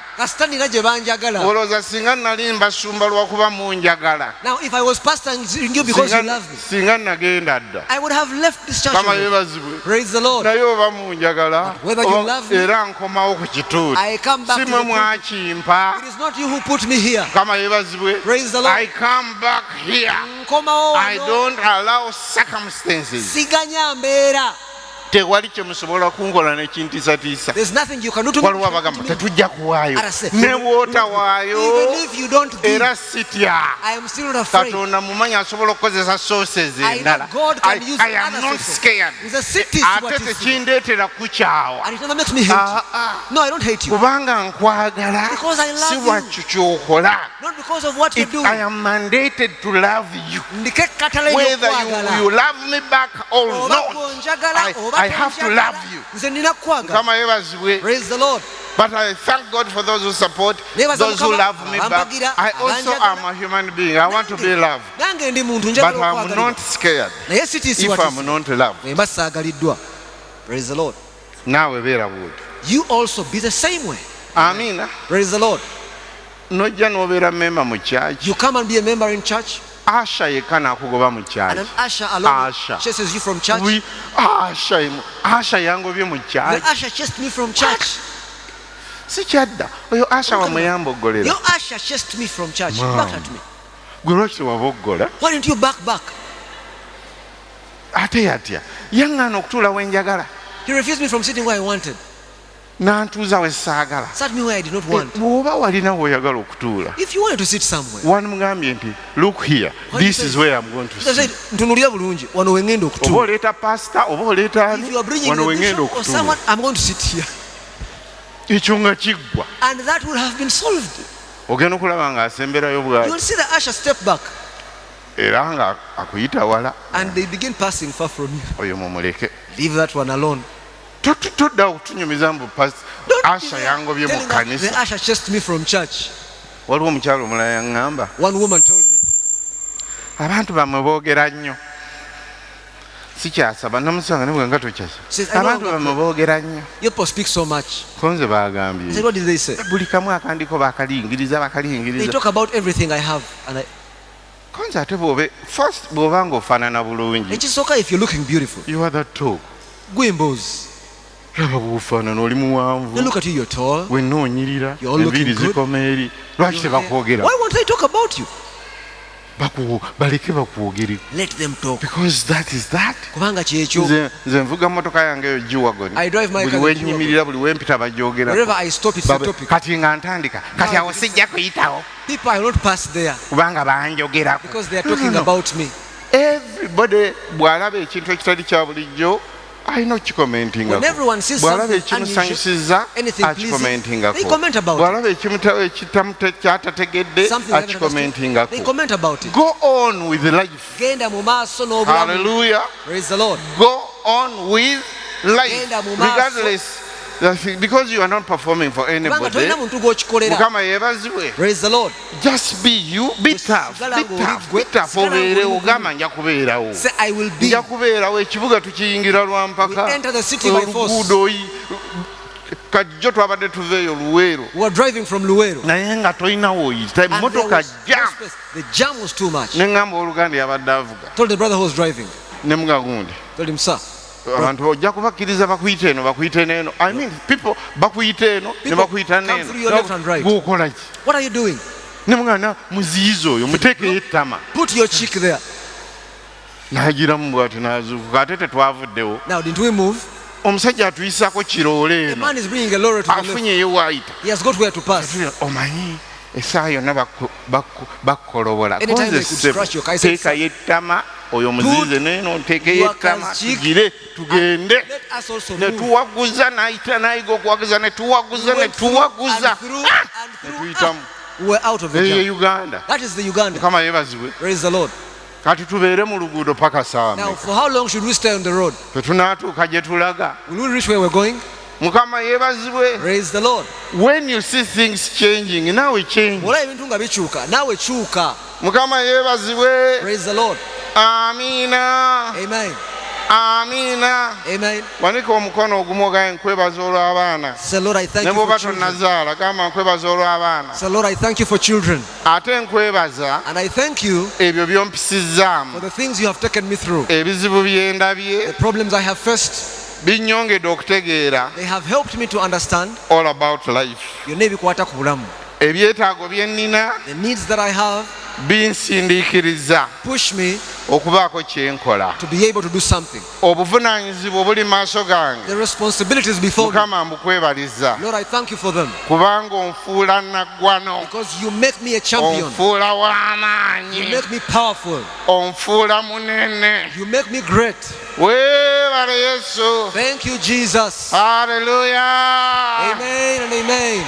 Oloza singa nali mbasumba lwakuba munjagala. Now if I was pastoring you because you love me, singa nagenda dda, I would have left this church. Praise the Lord. Naye oba munjagala, whether you love me, era nkomawo ku kituuti. I come back to the mwakimpa. It is not you who put me here. Praise the Lord. I come back here. I don't allow circumstances. Tewali kye musobola kunkola n'ekintiisatiisa. Waliwo abagamba tetujja kuwaayo. Ne bw'otawaayo era sitya. Katonda mumanyi asobola okukozesa sources endala. I am not scared. Ate tekindeetera kukyawa. Kubanga nkwagala si bwakyo ky'okola. I am mandated to love you. Whether you love me back or not. I have to love you. Praise the Lord. But I thank God for those who support, those who love me back. I also am a human being. I want to be loved. But I'm not scared if I'm not loved. Praise the Lord. Now you also be the same way. Amen. Praise the Lord. You come and be a member in church. Asha yekana akugoba mu church. And an usher alone chases you from church. Asha yangobye mu church. The usher chased me from church. Si kyadda. Oyo Asha wamuyamboggolera. Your usher chased me from church. He backed at me. Gwe lwaki waboggola? Why didn't you back? Ate yatya. Yaŋŋaana okutuula we njagala. He refused me from sitting where I wanted. N'antuuza we saagala. Sat me where I did not want. Bw'oba walina w'oyagala okutuula. If you wanted to sit somewhere. Wanmugambye nti look here. This is where I'm going to sit. Ntunuulira bulungi. Wano we ngenda okutuula. Oba oleeta pastor, oba oleeta ani. Wano we ngenda okutuula. Or someone, I'm going to sit here. Ekyo nga kiggwa. And that would have been solved. Ogenda okulaba ng'asemberayo bw'ati. You will see the usher step back. Era nga akuyita wala. And they begin passing far from you. Oyo mumuleke. Leave that one alone. Todda okutunyumiza mbu Asha yangobye mu kanisa. The usher chased me from church. Waliwo omukyalo omulala yaŋŋamba. One woman told me. Abantu bamwe boogera nnyo. Sikyasaba namusanga ne bwenga tokyasa. Abantu bamwe boogera nnyo. You people speak so much. Konze baagambye. I said, what did they say? Buli kamu akandiko bakaliyingiriza. They talk about everything I have. And Konze ate first bw'oba ng'ofaanana bulungi. It is okay if you're looking beautiful. You are that tall. Gwimbozi. They look at you, you're tall. You're all looking good. Why won't they talk about you? baleke bakwogere. Let them talk. Because that is that. Kubanga kyekyo. Nze nvuga motoka yange yo G-Wagon. I drive my car. Buli wenyimirira buli wempita bajoogera. Wherever I stop it's a topic. Kati nga ntandika. Kati awo sijja kuyitawo. People I will not pass there. Kubanga banjogerako. Because they are talking about me. Everybody bw'alaba ekintu ekitali kya bulijjo alina okukikomentingako. When everyone sees bw'alaba something ekimusanyusizza akikomentingako. they comment about bw'alaba kyatategedde akikomentingako. they comment about it. Go on with life. Genda mu maaso n'obulamu. Hallelujah. Praise the Lord. Go on with life. Genda mu maaso. Regardless. Because you are not performing for anybody. Mukama yebazibwe. Praise the Lord. Just be you. Be tough. Be tough. Obeerewo gamba nja kubeerawo. Say I will be. Nja kubeerawo ekibuga tukiyingira lwampaka. We enter the city by force. Kajjo twabadde tuveeyo Luweero. We were driving from Luweero. Naye nga tolina w'oyita emmotoka jam. The jam was too much. Ne ngamba oluganda yabadde avuga. Told the brother who was driving. Ne mugagundi. Told him, sir. Abantu ojja kubakkiriza bakuyita eno bakuyita n'eno. I mean people bakuyita eno ne bakuyita n'eno. Gw'okola ki? What are you doing? Ne muganda muziyiza oyo muteekeyo ettama. Put your cheek there. N'agiramu bw'ati n'azuukuka ate tetwavuddewo. Now didn't we move? Omusajja atuyisaako kiroole eno. The man is bringing a lorry to the left. Afunye yewaayita. He has got where to pass. Omanyi essaawa yonna bakkolobola. Anytime they could scratch your car, I said, teekayo ettama. Oyo muzize neno ntekeyo ettama tugire tugende ne tuwaguza n'ayita n'ayiga okuwaguza ne tuwaguza ne tuwaguza ne tuyitamu. We're out of the Uganda. That is the Uganda. Mukama yeebazibwe. Praise the Lord. Kati tubeere mu luguudo paka saa Now for how long should we stay on the road? Tetunaatuuka gye tulaga. Will we reach where we're going? Mukama yeebazibwe. Praise the Lord. When you see things changing, nawe change. Olaba ebintu nga bikyuka naawe kyuka. Mukama yeebazibwe. Praise the Lord. Amina. Amen. Amina. Amen. Wanika omukono ogumu ogaye nkwebaza olw'abaana. Say Lord, I thank you for children. Nazaala gamba nkwebaza olw'abaana. Say Lord, I thank you for children. Ate nkwebaza. And I thank you ebyo by'ompisizaamu. For the things you have taken me through. Ebizibu bye ndabye. The problems I have faced. Binnyongedde okutegeera. They have helped me to understand. All about life. Byonna ebikwata ku bulamu. Ebyetaago bye nnina. The needs that I have. Binsindiikiriza. Push me. Okubaako kye nkola. To be able to do something. Obuvunaanyizibwa obuli maaso gange. The responsibilities before me. Mukama mbukwebaliza. Lord, I thank you for them. Kubanga onfuula naggwano. Because you make me a champion. Onfuula w'amaanyi. You make me powerful. Onfuula munene. You make me great. Weebale Yesu. Thank you, Jesus. Hallelujah. Amen and amen.